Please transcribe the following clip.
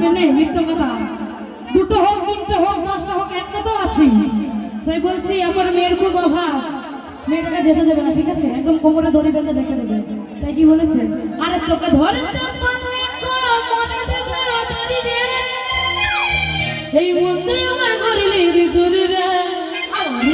Girlfriend নেই, মিথ্যা কথা। দুটো হোক, তিনটে হোক, 10টা হোক, একটা তো আছেই। তাই বলছি আমার মেয়ের খুব অভাব, মেয়েটাকে যেতে দেবে না, ঠিক আছে? একদম কোমরে দড়ি বেঁধে রেখে দেবে। তাই কি বলেছে? আরে তোকে ধরতে পারলে মনে দেবে আদারি রে, এই মন তুই আমার করিলি রে, আমি